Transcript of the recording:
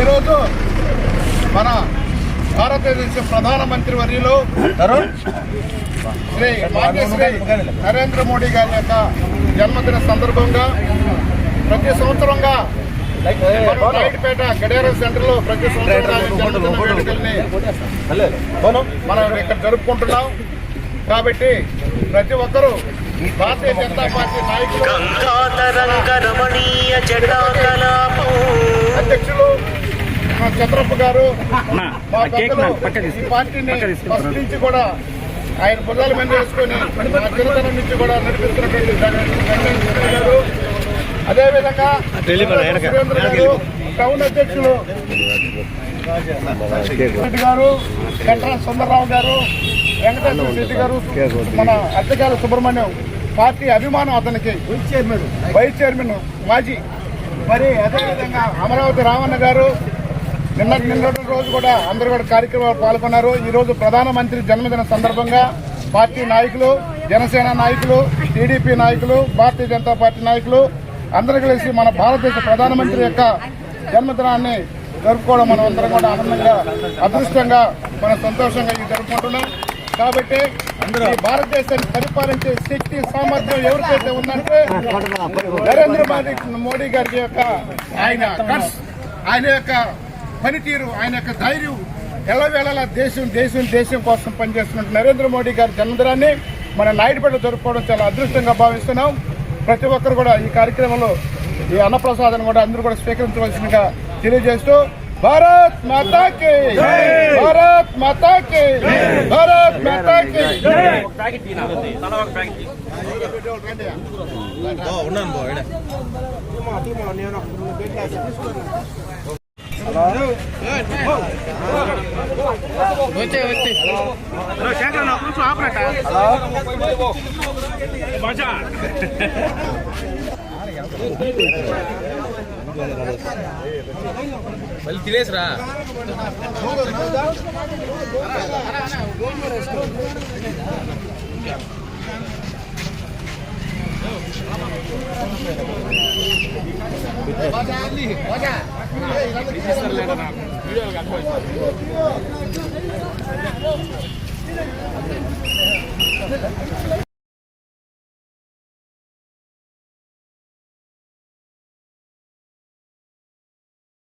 ఈరోజు మన భారతదేశ ప్రధానమంత్రి వర్యులు శ్రీ నరేంద్ర మోడీ గారి యొక్క జన్మదిన సందర్భంగా ప్రతి సంవత్సరంగా నాయుడుపేట గడియారం సెంటర్లో ప్రతి సంవత్సరం వేడుకల్ని మనం ఇక్కడ జరుపుకుంటున్నాం. కాబట్టి ప్రతి ఒక్కరూ భారతీయ జనతా పార్టీ నాయకులు, అధ్యక్షులు చంద్రప్ప గారు, మా పెద్దలు ఈ పార్టీని ఫస్ట్ నుంచి కూడా ఆయన భుజాల మీద వేసుకొని మా చిన్నతనం నుంచి కూడా నడిపిస్తున్నటువంటి గారు, అదేవిధంగా సురేంద్ర గారు, టౌన్ అధ్యక్షులు రెడ్డి గారు, గంటా సుందరరావు గారు, వెంకటేశ్వర రెడ్డి గారు, మన అద్దెకాల సుబ్రహ్మణ్యం, పార్టీ అభిమానం అతనికి, వైస్ చైర్మన్ మాజీ, మరి అదేవిధంగా అమరావతి రామన్న గారు నిన్నటి రోజు కూడా అందరూ కూడా కార్యక్రమాలు పాల్గొన్నారు. ఈరోజు ప్రధానమంత్రి జన్మదిన సందర్భంగా పార్టీ నాయకులు, జనసేన నాయకులు, టీడీపీ నాయకులు, భారతీయ జనతా పార్టీ నాయకులు అందరూ కలిసి మన భారతదేశ ప్రధానమంత్రి యొక్క జన్మదినాన్ని జరుపుకోవడం మనం అందరం కూడా ఆనందంగా, అదృష్టంగా, మన సంతోషంగా జరుపుకుంటున్నాం. కాబట్టి ఈ భారతదేశాన్ని పరిపాలించే శక్తి, సామర్థ్యం ఎవరికైతే ఉందంటే నరేంద్ర మోడీ గారి యొక్క ఆయన కట్స్, ఆయన యొక్క పనితీరు, ఆయన యొక్క ధైర్యం, ఎల్లవేళలా దేశం కోసం పనిచేస్తున్న నరేంద్ర మోడీ గారి జన్మదినాన్ని మన నాయుడుపేట జరుపుకోవడం చాలా అదృష్టంగా భావిస్తున్నాం. ప్రతి ఒక్కరు కూడా ఈ కార్యక్రమంలో ఈ అన్నప్రసాదాన్ని కూడా అందరూ కూడా స్వీకరించవలసిందిగా తెలియజేస్తూ భారత్ మాతాకి, భారత్ మాతాకి, భారత్ మాతాకి. మళ్ళీ తినేసిరా. వీడియో